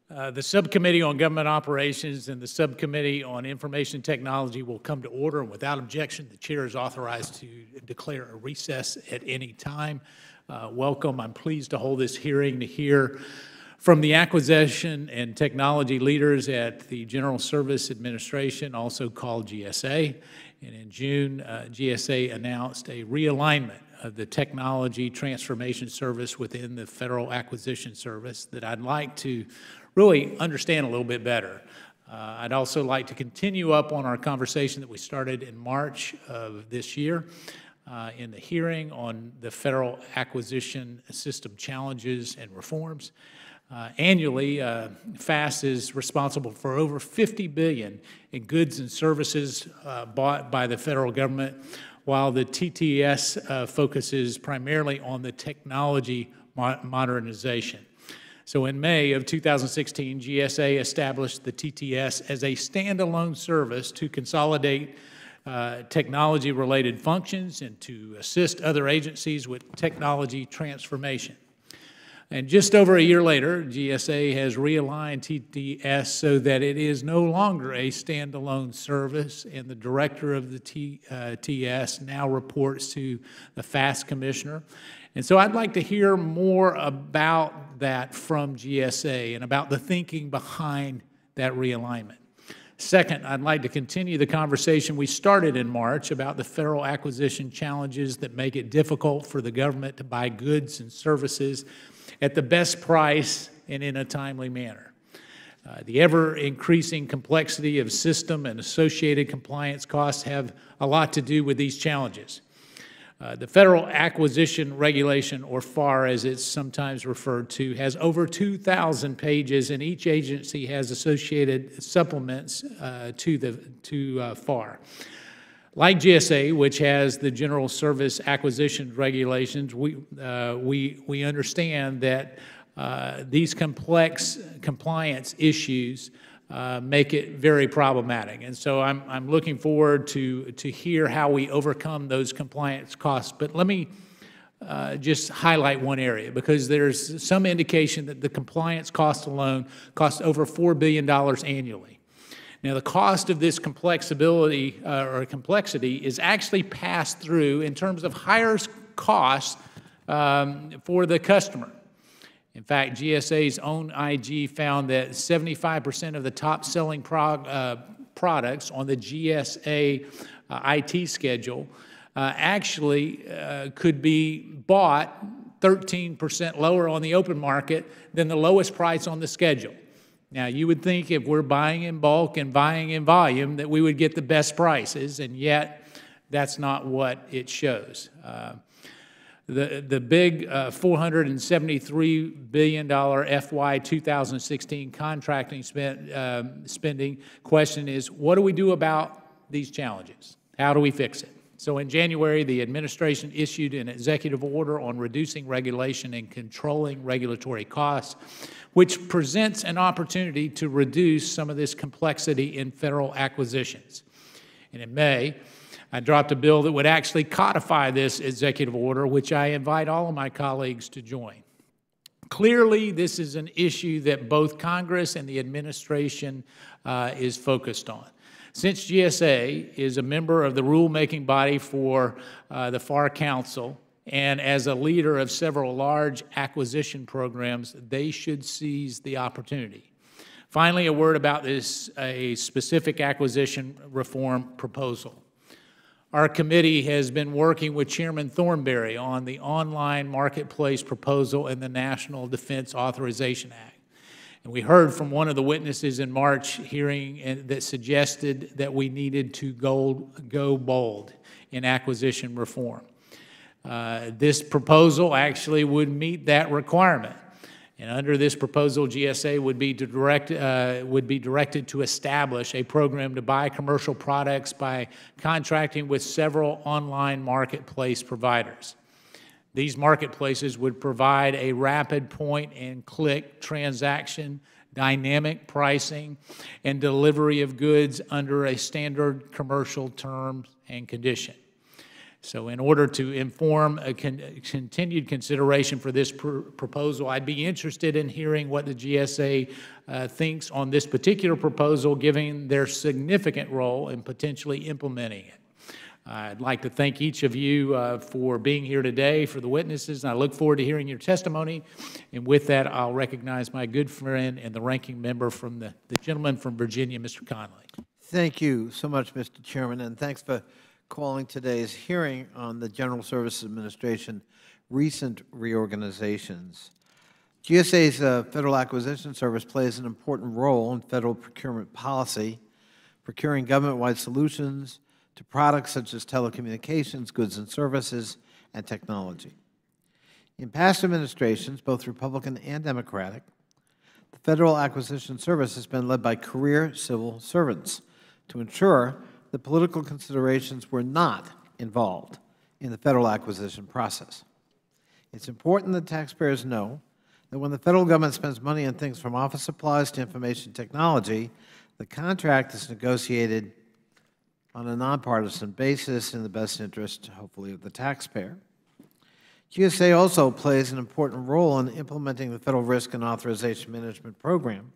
The Subcommittee on Government Operations and the Subcommittee on Information Technology will come to order, and without objection, the Chair is authorized to declare a recess at any time. Welcome. I'm pleased to hold this hearing to hear from the acquisition and technology leaders at the General Service Administration, also called GSA. And in June, GSA announced a realignment of the Technology Transformation Service within the Federal Acquisition Service that I'd like to really understand a little bit better. I'd also like to continue up on our conversation that we started in March of this year in the hearing on the Federal Acquisition System challenges and reforms. Annually, FAST is responsible for over $50 billion in goods and services bought by the federal government, while the TTS focuses primarily on the technology modernization. So in May of 2016, GSA established the TTS as a standalone service to consolidate technology-related functions and to assist other agencies with technology transformation. And just over a year later, GSA has realigned TTS so that it is no longer a standalone service, and the director of the TS now reports to the FAST commissioner. And so I'd like to hear more about that from GSA and about the thinking behind that realignment. Second, I'd like to continue the conversation we started in March about the federal acquisition challenges that make it difficult for the government to buy goods and services at the best price and in a timely manner. The ever-increasing complexity of system and associated compliance costs have a lot to do with these challenges. The Federal Acquisition Regulation, or FAR as it's sometimes referred to, has over 2,000 pages, and each agency has associated supplements to FAR. Like GSA, which has the General Service Acquisition Regulations, we understand that these complex compliance issues make it very problematic. And so I'm looking forward to hear how we overcome those compliance costs. But let me just highlight one area, because there's some indication that the compliance cost alone costs over $4 billion annually. Now, the cost of this complexity is actually passed through in terms of higher costs for the customer. In fact, GSA's own IG found that 75% of the top-selling products on the GSA IT schedule actually could be bought 13% lower on the open market than the lowest price on the schedule. Now, you would think if we're buying in bulk and buying in volume that we would get the best prices, and yet that's not what it shows. The big $473 billion FY 2016 contracting spending question is, what do we do about these challenges? How do we fix it? So in January, the administration issued an executive order on reducing regulation and controlling regulatory costs, which presents an opportunity to reduce some of this complexity in federal acquisitions. And in May, I dropped a bill that would actually codify this executive order, which I invite all of my colleagues to join. Clearly, this is an issue that both Congress and the administration is focused on. Since GSA is a member of the rulemaking body for the FAR Council, and as a leader of several large acquisition programs, they should seize the opportunity. Finally, a word about a specific acquisition reform proposal. Our committee has been working with Chairman Thornberry on the online marketplace proposal and the National Defense Authorization Act. And we heard from one of the witnesses in March hearing that suggested that we needed to go bold in acquisition reform. This proposal actually would meet that requirement. And under this proposal, GSA would be directed to establish a program to buy commercial products by contracting with several online marketplace providers. These marketplaces would provide a rapid point-and-click transaction, dynamic pricing, and delivery of goods under a standard commercial terms and condition. So in order to inform a continued consideration for this proposal, I'd be interested in hearing what the GSA thinks on this particular proposal, given their significant role in potentially implementing it. I'd like to thank each of you for being here today, for the witnesses, and I look forward to hearing your testimony. And with that, I'll recognize my good friend and the ranking member from the gentleman from Virginia, Mr. Conley. Thank you so much, Mr. Chairman, and thanks for calling today's hearing on the General Services Administration recent reorganizations. GSA's Federal Acquisition Service plays an important role in federal procurement policy, procuring government-wide solutions to products such as telecommunications, goods and services, and technology. In past administrations, both Republican and Democratic, the Federal Acquisition Service has been led by career civil servants to ensure that political considerations were not involved in the federal acquisition process. It's important that taxpayers know that when the federal government spends money on things from office supplies to information technology, the contract is negotiated on a nonpartisan basis in the best interest, hopefully, of the taxpayer. GSA also plays an important role in implementing the Federal Risk and Authorization Management Program,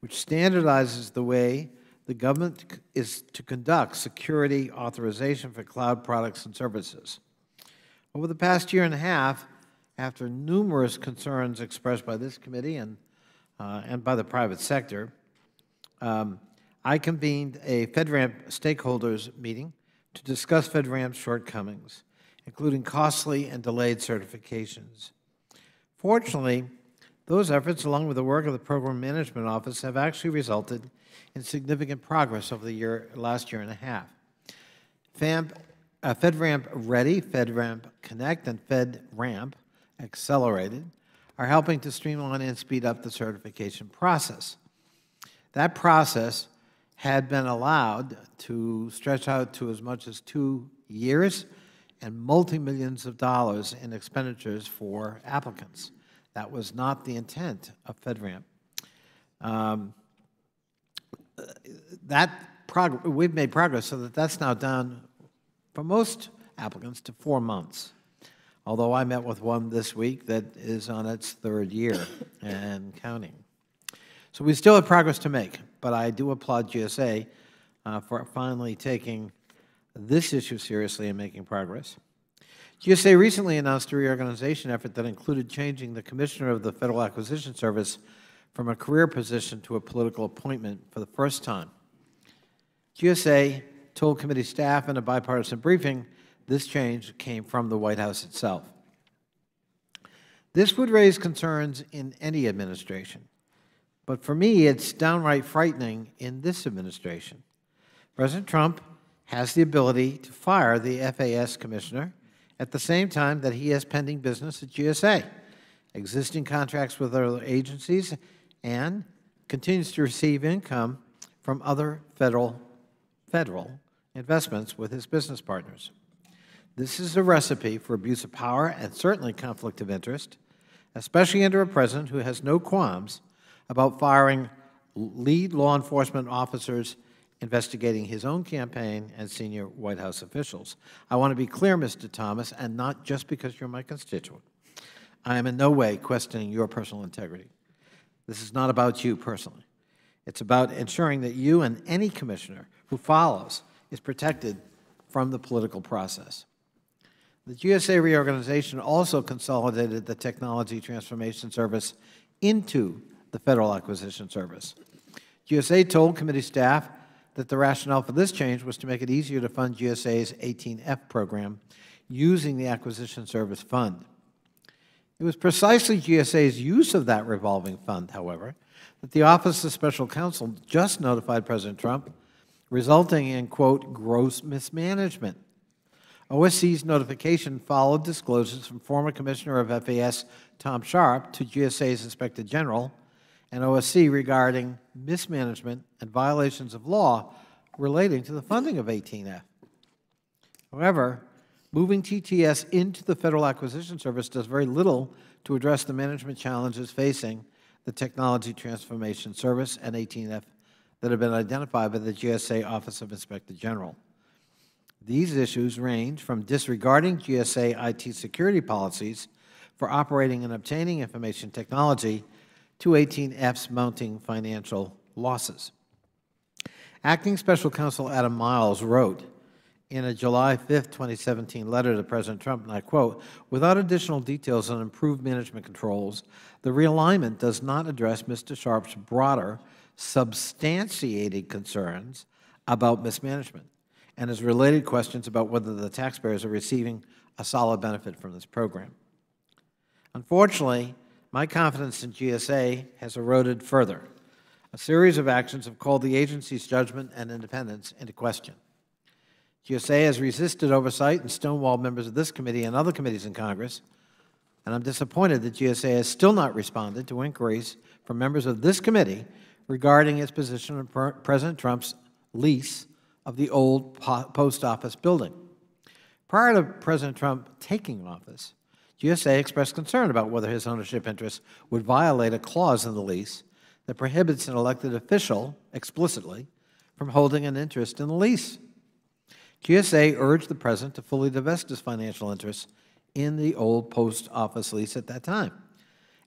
which standardizes the way the government is to conduct security authorization for cloud products and services. Over the past year and a half, after numerous concerns expressed by this committee and by the private sector, I convened a FedRAMP stakeholders meeting to discuss FedRAMP's shortcomings, including costly and delayed certifications. Fortunately, those efforts, along with the work of the Program Management Office, have actually resulted in significant progress over the last year and a half. FedRAMP Ready, FedRAMP Connect, and FedRAMP Accelerated are helping to streamline and speed up the certification process. That process had been allowed to stretch out to as much as 2 years and multi-millions of dollars in expenditures for applicants. That was not the intent of FedRAMP. We've made progress so that that's now down for most applicants to 4 months, although I met with one this week that is on its 3rd year and counting. So we still have progress to make, but I do applaud GSA for finally taking this issue seriously and making progress. GSA recently announced a reorganization effort that included changing the Commissioner of the Federal Acquisition Service from a career position to a political appointment for the first time. GSA told committee staff in a bipartisan briefing this change came from the White House itself. This would raise concerns in any administration, but for me, it's downright frightening in this administration. President Trump has the ability to fire the FAS commissioner at the same time that he has pending business at GSA, existing contracts with other agencies, and continues to receive income from other federal investments with his business partners. This is a recipe for abuse of power and certainly conflict of interest, especially under a president who has no qualms about firing lead law enforcement officers investigating his own campaign and senior White House officials. I want to be clear, Mr. Thomas, and not just because you're my constituent. I am in no way questioning your personal integrity. This is not about you personally. It's about ensuring that you and any commissioner who follows is protected from the political process. The GSA reorganization also consolidated the Technology Transformation Service into the Federal Acquisition Service. GSA told committee staff that the rationale for this change was to make it easier to fund GSA's 18F program using the Acquisition Service Fund. It was precisely GSA's use of that revolving fund, however, that the Office of Special Counsel just notified President Trump, resulting in, quote, gross mismanagement. OSC's notification followed disclosures from former Commissioner of FAS Tom Sharp to GSA's Inspector General and OSC regarding mismanagement and violations of law relating to the funding of 18F. However, moving TTS into the Federal Acquisition Service does very little to address the management challenges facing the Technology Transformation Service and 18F that have been identified by the GSA Office of Inspector General. These issues range from disregarding GSA IT security policies for operating and obtaining information technology to 18F's mounting financial losses. Acting Special Counsel Adam Miles wrote in a July 5, 2017 letter to President Trump, and I quote, "Without additional details on improved management controls, the realignment does not address Mr. Sharp's broader, substantiated concerns about mismanagement and his related questions about whether the taxpayers are receiving a solid benefit from this program." Unfortunately, my confidence in GSA has eroded further. A series of actions have called the agency's judgment and independence into question. GSA has resisted oversight and stonewalled members of this committee and other committees in Congress, and I'm disappointed that GSA has still not responded to inquiries from members of this committee regarding its position on President Trump's lease of the old post office building. Prior to President Trump taking office, GSA expressed concern about whether his ownership interests would violate a clause in the lease that prohibits an elected official explicitly from holding an interest in the lease. GSA urged the President to fully divest his financial interests in the old post office lease at that time.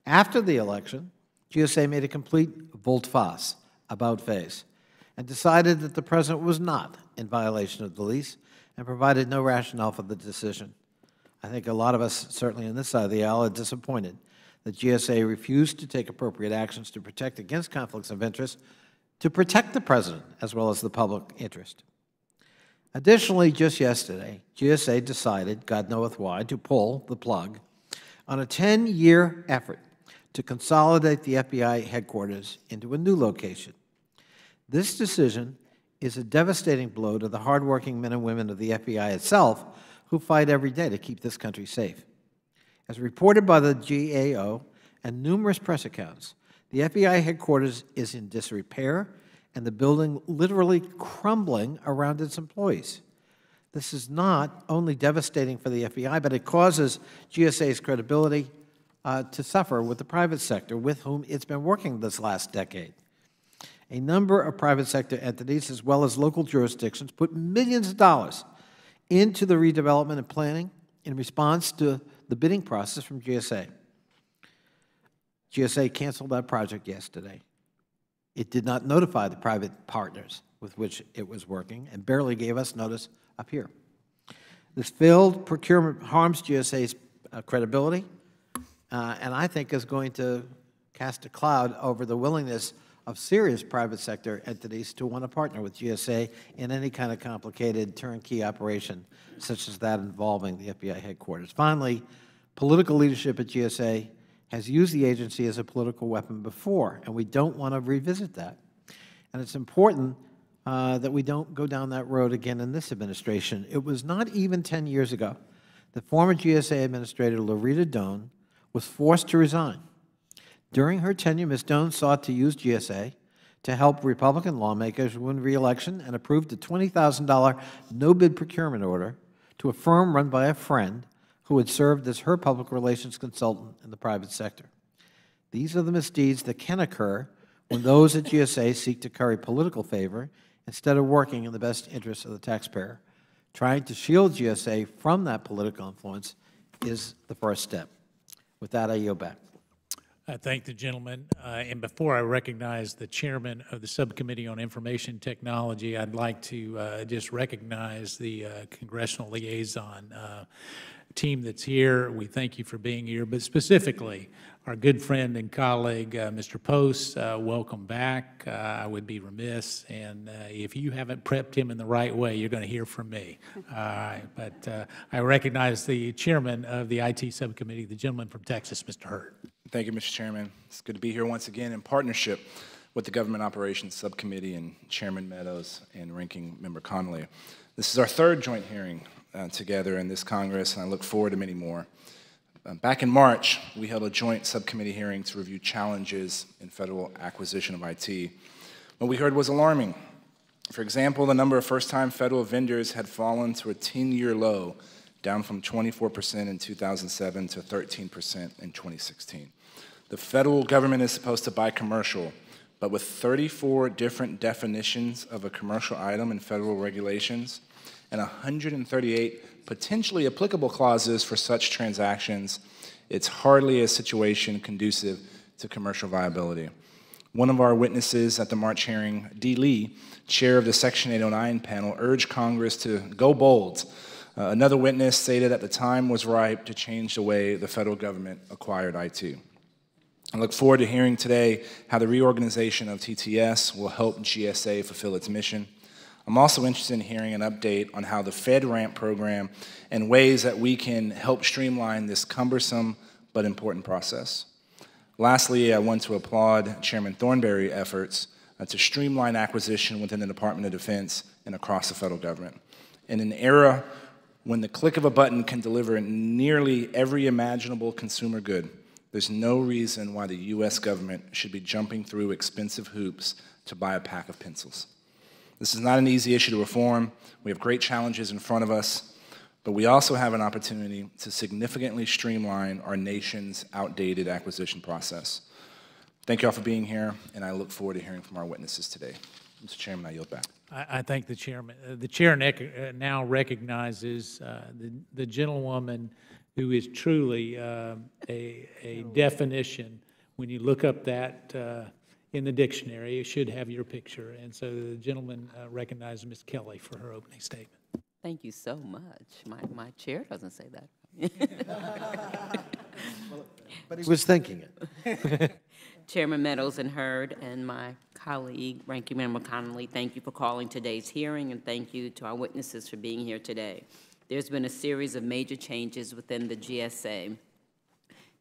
After the election, GSA made a complete volte-face, about-face, and decided that the President was not in violation of the lease and provided no rationale for the decision. I think a lot of us, certainly on this side of the aisle, are disappointed that GSA refused to take appropriate actions to protect against conflicts of interest, to protect the President as well as the public interest. Additionally, just yesterday, GSA decided, God knoweth why, to pull the plug on a 10-year effort to consolidate the FBI headquarters into a new location. This decision is a devastating blow to the hardworking men and women of the FBI itself who fight every day to keep this country safe. As reported by the GAO and numerous press accounts, the FBI headquarters is in disrepair and the building literally crumbling around its employees. This is not only devastating for the FBI, but it causes GSA's credibility to suffer with the private sector, with whom it's been working this last decade. A number of private sector entities, as well as local jurisdictions, put millions of dollars into the redevelopment and planning in response to the bidding process from GSA. GSA canceled that project yesterday. It did not notify the private partners with which it was working and barely gave us notice up here. This failed procurement harms GSA's credibility and I think is going to cast a cloud over the willingness of serious private sector entities to want to partner with GSA in any kind of complicated turnkey operation such as that involving the FBI headquarters. Finally, political leadership at GSA has used the agency as a political weapon before, and we don't want to revisit that. And it's important that we don't go down that road again in this administration. It was not even 10 years ago that former GSA Administrator Loretta Doan was forced to resign. During her tenure, Ms. Doan sought to use GSA to help Republican lawmakers win re-election and approved a $20,000 no-bid procurement order to a firm run by a friend who had served as her public relations consultant in the private sector. These are the misdeeds that can occur when those at GSA seek to curry political favor instead of working in the best interests of the taxpayer. Trying to shield GSA from that political influence is the first step. With that, I yield back. I thank the gentleman. And before I recognize the chairman of the Subcommittee on Information Technology, I'd like to just recognize the congressional liaison team that's here. We thank you for being here, but specifically our good friend and colleague, Mr. Post, welcome back. I would be remiss, and if you haven't prepped him in the right way, you're going to hear from me. But I recognize the chairman of the IT subcommittee, the gentleman from Texas, Mr. Hurt. Thank you, Mr. Chairman. It's good to be here once again in partnership with the Government Operations Subcommittee and Chairman Meadows and Ranking Member Connolly. This is our third joint hearing together in this Congress, and I look forward to many more. Back in March, we held a joint subcommittee hearing to review challenges in federal acquisition of IT. What we heard was alarming. For example, the number of first-time federal vendors had fallen to a 10-year low, down from 24% in 2007 to 13% in 2016. The federal government is supposed to buy commercial, but with 34 different definitions of a commercial item in federal regulations and 138 potentially applicable clauses for such transactions, it's hardly a situation conducive to commercial viability. One of our witnesses at the March hearing, Dee Lee, chair of the Section 809 panel, urged Congress to go bold. Another witness stated that the time was ripe to change the way the federal government acquired IT. I look forward to hearing today how the reorganization of TTS will help GSA fulfill its mission. I'm also interested in hearing an update on how the FedRAMP program and ways that we can help streamline this cumbersome but important process. Lastly, I want to applaud Chairman Thornberry's efforts to streamline acquisition within the Department of Defense and across the federal government. In an era when the click of a button can deliver nearly every imaginable consumer good, there's no reason why the U.S. government should be jumping through expensive hoops to buy a pack of pencils. This is not an easy issue to reform. We have great challenges in front of us, but we also have an opportunity to significantly streamline our nation's outdated acquisition process. Thank you all for being here, and I look forward to hearing from our witnesses today. Mr. Chairman, I yield back. I thank the chairman. The chair now recognizes the gentlewoman who is truly a definition. When you look up that in the dictionary, it should have your picture. And so the gentleman recognizes Ms. Kelly for her opening statement. Thank you so much. My chair doesn't say that. But he was thinking it. Chairman Meadows and Hurd and my colleague, Ranking Member Connolly, thank you for calling today's hearing, and thank you to our witnesses for being here today. There's been a series of major changes within the GSA.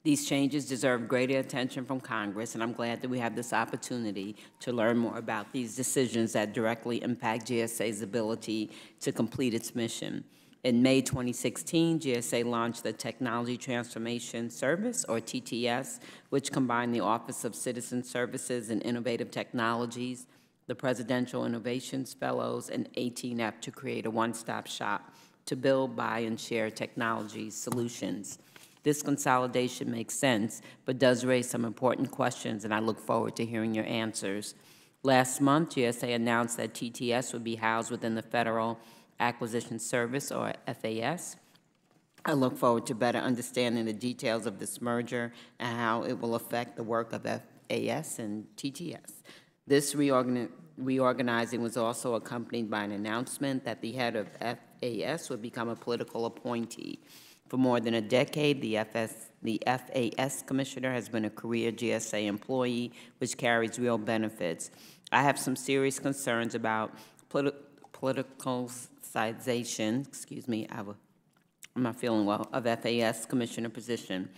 These changes deserve greater attention from Congress, and I'm glad that we have this opportunity to learn more about these decisions that directly impact GSA's ability to complete its mission. In May 2016, GSA launched the Technology Transformation Service, or TTS, which combined the Office of Citizen Services and Innovative Technologies, the Presidential Innovations Fellows, and 18F to create a one-stop shop to build, buy, and share technology solutions. This consolidation makes sense, but does raise some important questions, and I look forward to hearing your answers. Last month, GSA announced that TTS would be housed within the Federal Acquisition Service, or FAS. I look forward to better understanding the details of this merger and how it will affect the work of FAS and TTS. This reorganizing was also accompanied by an announcement that the head of FAS would become a political appointee. For more than a decade, the FAS commissioner has been a career GSA employee, which carries real benefits. I have some serious concerns about politicalization, I'm not feeling well, of FAS commissioner position,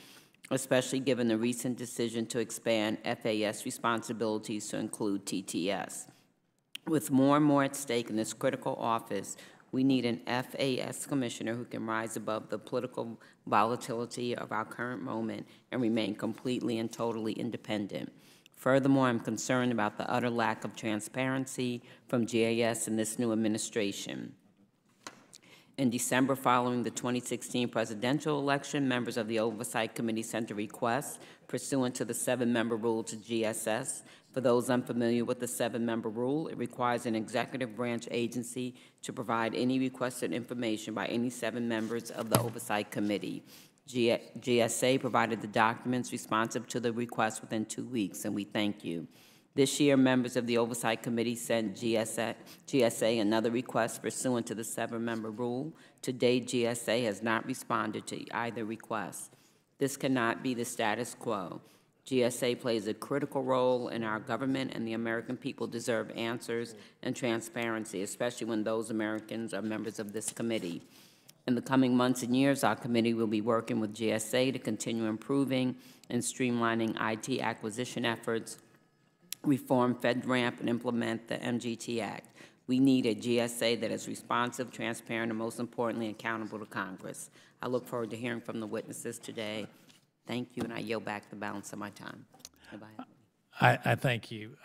especially given the recent decision to expand FAS responsibilities to include TTS. With more and more at stake in this critical office, we need an FAS commissioner who can rise above the political volatility of our current moment and remain completely and totally independent. Furthermore, I'm concerned about the utter lack of transparency from GAS in this new administration. In December, following the 2016 presidential election, members of the Oversight Committee sent a request pursuant to the 7-member rule to GSS. For those unfamiliar with the 7-member rule, it requires an executive branch agency to provide any requested information by any 7 members of the Oversight Committee. GSA provided the documents responsive to the request within 2 weeks, and we thank you. This year, members of the Oversight Committee sent GSA another request pursuant to the 7-member rule. To date, GSA has not responded to either request. This cannot be the status quo. GSA plays a critical role in our government, and the American people deserve answers and transparency, especially when those Americans are members of this committee. In the coming months and years, our committee will be working with GSA to continue improving and streamlining IT acquisition efforts, reform FedRAMP, and implement the MGT Act. We need a GSA that is responsive, transparent, and most importantly, accountable to Congress. I look forward to hearing from the witnesses today. Thank you, and I yield back the balance of my time. I thank you.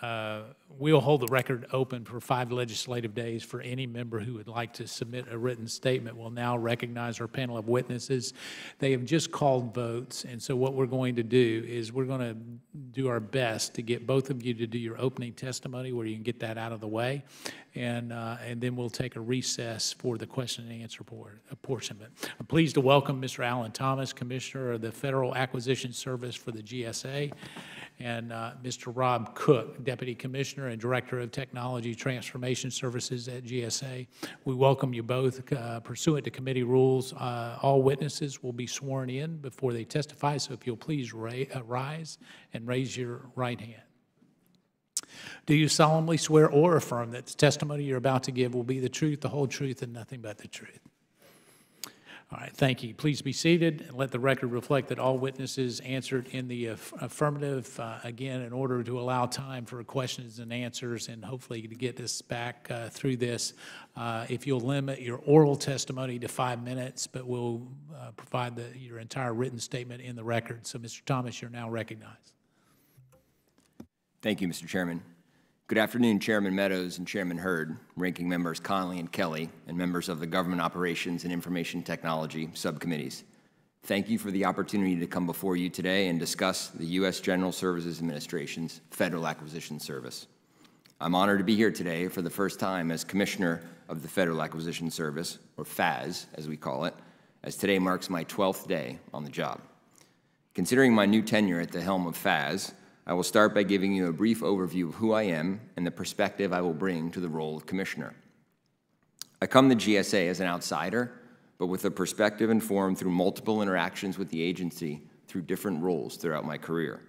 We'll hold the record open for 5 legislative days for any member who would like to submit a written statement. We'll now recognize our panel of witnesses. They have just called votes, and so what we're going to do is we're going to do our best to get both of you to do your opening testimony where you can get that out of the way, and then we'll take a recess for the question and answer portion. But I'm pleased to welcome Mr. Alan Thomas, Commissioner of the Federal Acquisition Service for the GSA, and Mr. Rob Cook, Deputy Commissioner and Director of Technology Transformation Services at GSA. We welcome you both. Pursuant to committee rules, all witnesses will be sworn in before they testify, so if you'll please rise and raise your right hand. Do you solemnly swear or affirm that the testimony you're about to give will be the truth, the whole truth, and nothing but the truth? All right, thank you. Please be seated and let the record reflect that all witnesses answered in the affirmative, again, in order to allow time for questions and answers and hopefully to get us back through this. If you'll limit your oral testimony to 5 minutes, but we'll provide your entire written statement in the record. So, Mr. Thomas, you're now recognized. Thank you, Mr. Chairman. Good afternoon, Chairman Meadows and Chairman Hurd, ranking members Connolly and Kelly, and members of the Government Operations and Information Technology subcommittees. Thank you for the opportunity to come before you today and discuss the U.S. General Services Administration's Federal Acquisition Service. I'm honored to be here today for the first time as Commissioner of the Federal Acquisition Service, or FAS, as we call it, as today marks my 12th day on the job. Considering my new tenure at the helm of FAS, I will start by giving you a brief overview of who I am and the perspective I will bring to the role of Commissioner. I come to GSA as an outsider, but with a perspective informed through multiple interactions with the agency through different roles throughout my career.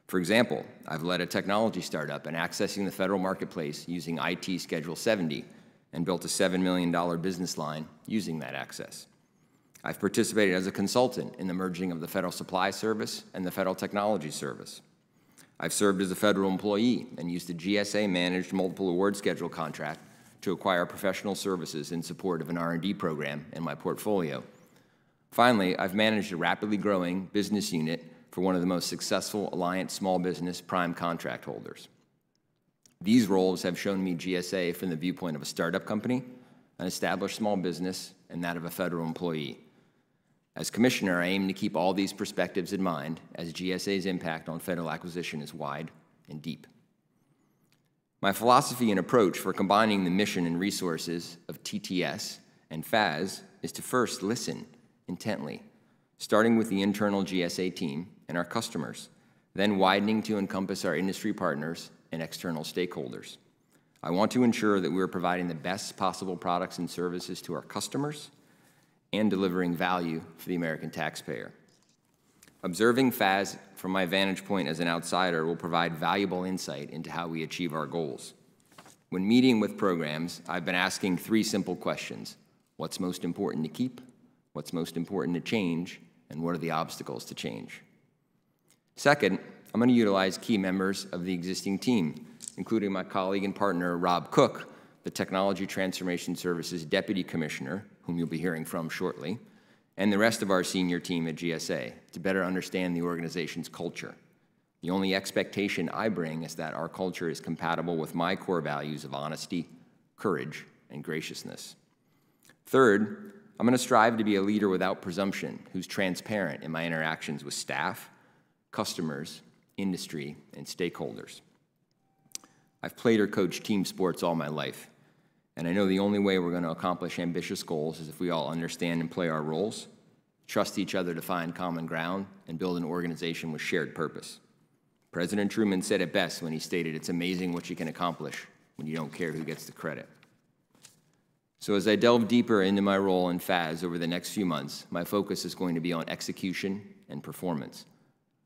For example, I've led a technology startup and accessing the federal marketplace using IT Schedule 70 and built a $7 million business line using that access. I've participated as a consultant in the merging of the Federal Supply Service and the Federal Technology Service. I've served as a federal employee and used a GSA-managed multiple award schedule contract to acquire professional services in support of an R&D program in my portfolio. Finally, I've managed a rapidly growing business unit for one of the most successful Alliance small business prime contract holders. These roles have shown me GSA from the viewpoint of a startup company, an established small business, and that of a federal employee. As Commissioner, I aim to keep all these perspectives in mind as GSA's impact on federal acquisition is wide and deep. My philosophy and approach for combining the mission and resources of TTS and FAS is to first listen intently, starting with the internal GSA team and our customers, then widening to encompass our industry partners and external stakeholders. I want to ensure that we are providing the best possible products and services to our customers and delivering value for the American taxpayer. Observing FAS from my vantage point as an outsider will provide valuable insight into how we achieve our goals. When meeting with programs, I've been asking 3 simple questions. What's most important to keep? What's most important to change? And what are the obstacles to change? Second, I'm going to utilize key members of the existing team, including my colleague and partner, Rob Cook, the Technology Transformation Services Deputy Commissioner, whom you'll be hearing from shortly, and the rest of our senior team at GSA to better understand the organization's culture. The only expectation I bring is that our culture is compatible with my core values of honesty, courage, and graciousness. Third, I'm going to strive to be a leader without presumption, who's transparent in my interactions with staff, customers, industry, and stakeholders. I've played or coached team sports all my life, and I know the only way we're going to accomplish ambitious goals is if we all understand and play our roles, trust each other to find common ground, and build an organization with shared purpose. President Truman said it best when he stated, "It's amazing what you can accomplish when you don't care who gets the credit." So as I delve deeper into my role in FAS over the next few months, my focus is going to be on execution and performance.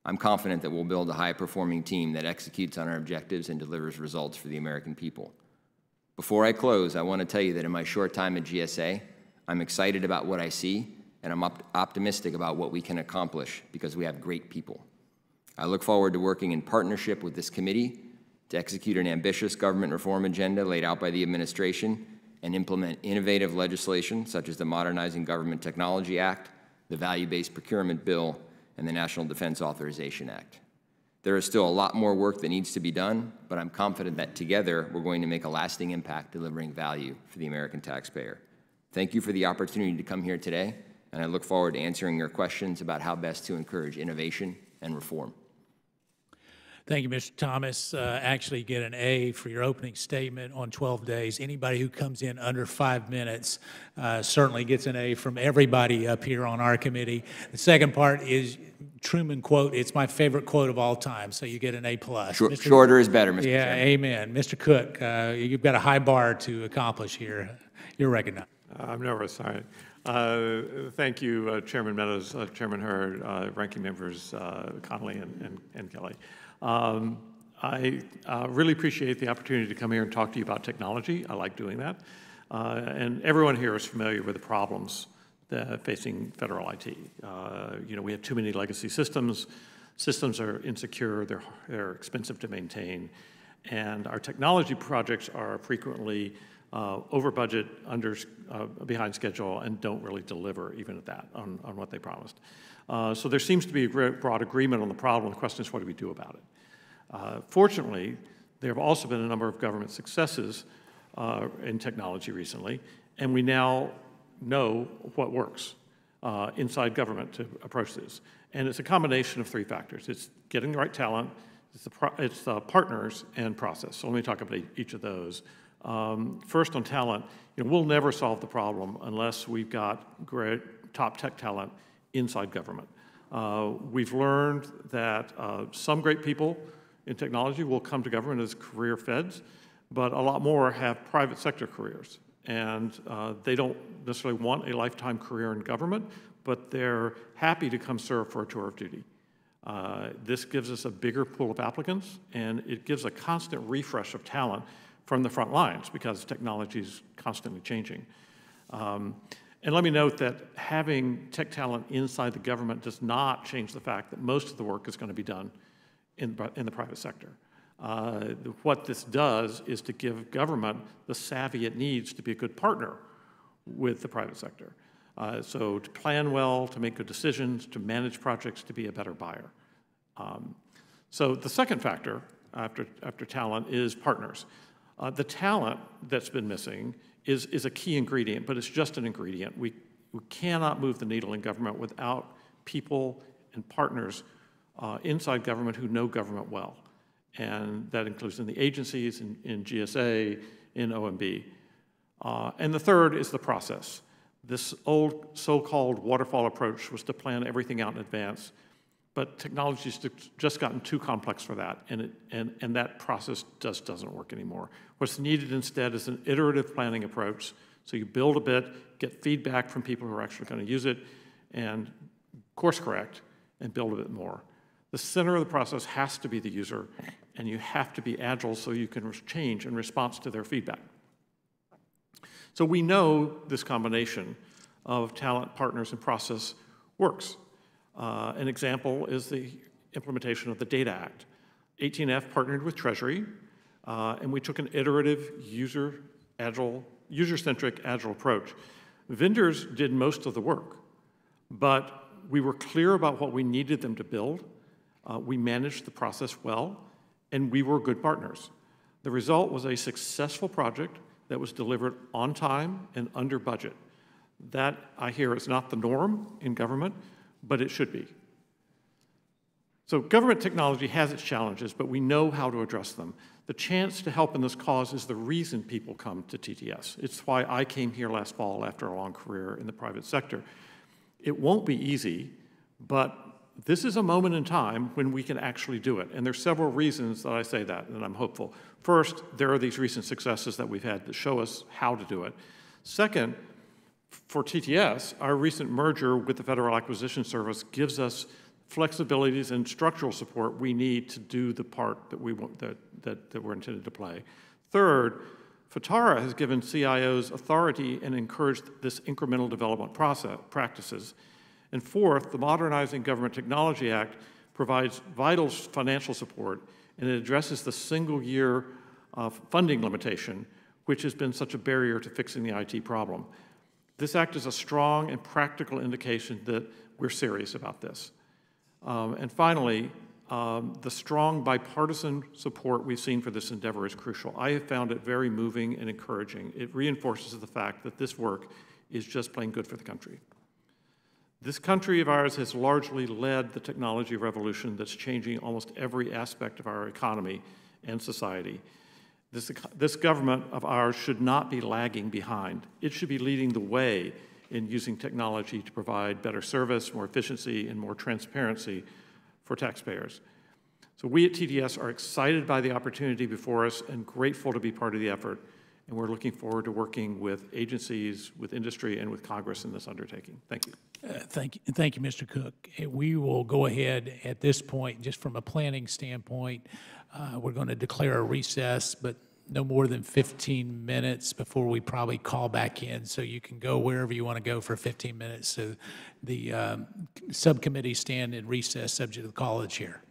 I'm confident that we'll build a high-performing team that executes on our objectives and delivers results for the American people. Before I close, I want to tell you that in my short time at GSA, I'm excited about what I see, and I'm optimistic about what we can accomplish because we have great people. I look forward to working in partnership with this committee to execute an ambitious government reform agenda laid out by the administration and implement innovative legislation such as the Modernizing Government Technology Act, the Value-Based Procurement Bill, and the National Defense Authorization Act. There is still a lot more work that needs to be done, but I'm confident that together we're going to make a lasting impact delivering value for the American taxpayer. Thank you for the opportunity to come here today, and I look forward to answering your questions about how best to encourage innovation and reform. Thank you, Mr. Thomas. Actually, you get an A for your opening statement on 12 days. Anybody who comes in under 5 minutes certainly gets an A from everybody up here on our committee. The second part is Truman quote. It's my favorite quote of all time, so you get an A+. Shorter is better, Mr. Yeah, Chairman. amen. Mr. Cook, you've got a high bar to accomplish here. You're recognized. I'm nervous, all right. Thank you, Chairman Meadows, Chairman Hurd, Ranking Members Connolly and Kelly. I really appreciate the opportunity to come here and talk to you about technology. I like doing that. And everyone here is familiar with the problems facing federal IT. We have too many legacy systems. Systems are insecure, they're expensive to maintain, and our technology projects are frequently over budget, behind schedule, and don't really deliver even at that on what they promised. So there seems to be a broad agreement on the problem. The question is, what do we do about it? Fortunately, there have also been a number of government successes in technology recently, and we now know what works inside government to approach this. And it's a combination of 3 factors. It's getting the right talent, it's the partners, and process. So let me talk about each of those. First, on talent, we'll never solve the problem unless we've got great top tech talent inside government. We've learned that some great people in technology will come to government as career feds, but a lot more have private sector careers. And they don't necessarily want a lifetime career in government, but they're happy to come serve for a tour of duty. This gives us a bigger pool of applicants, and it gives a constant refresh of talent from the front lines because technology is constantly changing. And let me note that having tech talent inside the government does not change the fact that most of the work is going to be done in the private sector. What this does is to give government the savvy it needs to be a good partner with the private sector. So to plan well, to make good decisions, to manage projects, to be a better buyer. So the second factor after talent is partners. The talent that's been missing is a key ingredient, but it's just an ingredient. We cannot move the needle in government without people and partners inside government who know government well. And that includes in the agencies, in GSA, in OMB. And the third is the process. This old so-called waterfall approach was to plan everything out in advance, but technology's just gotten too complex for that, and that process just doesn't work anymore. What's needed instead is an iterative planning approach. So you build a bit, get feedback from people who are actually going to use it, and course correct, and build a bit more. The center of the process has to be the user, and you have to be agile so you can change in response to their feedback. So we know this combination of talent, partners, and process works. An example is the implementation of the Data Act. 18F partnered with Treasury, and we took an iterative, user-centric, agile approach. Vendors did most of the work, but we were clear about what we needed them to build. We managed the process well, and we were good partners. The result was a successful project that was delivered on time and under budget. That, I hear, is not the norm in government, but it should be. So government technology has its challenges, but we know how to address them. The chance to help in this cause is the reason people come to TTS. It's why I came here last fall after a long career in the private sector. It won't be easy, but this is a moment in time when we can actually do it. And there's several reasons that I say that, and I'm hopeful. First, there are these recent successes that we've had that show us how to do it. Second, for TTS, our recent merger with the Federal Acquisition Service gives us flexibilities and structural support we need to do the part that we're intended to play. Third, FITARA has given CIOs authority and encouraged this incremental development practices. And fourth, the Modernizing Government Technology Act provides vital financial support, and it addresses the single-year funding limitation, which has been such a barrier to fixing the IT problem. This act is a strong and practical indication that we're serious about this. And finally, the strong bipartisan support we've seen for this endeavor is crucial. I have found it very moving and encouraging. It reinforces the fact that this work is just plain good for the country. This country of ours has largely led the technology revolution that's changing almost every aspect of our economy and society. This government of ours should not be lagging behind. It should be leading the way in using technology to provide better service, more efficiency, and more transparency for taxpayers. So we at TDS are excited by the opportunity before us and grateful to be part of the effort, and we're looking forward to working with agencies, with industry, and with Congress in this undertaking. Thank you. Thank you, Mr. Cook. We will go ahead at this point, just from a planning standpoint, we're going to declare a recess, but no more than 15 minutes before we probably call back in, so you can go wherever you want to go for 15 minutes. So the subcommittee stand in recess subject to the call of the chair.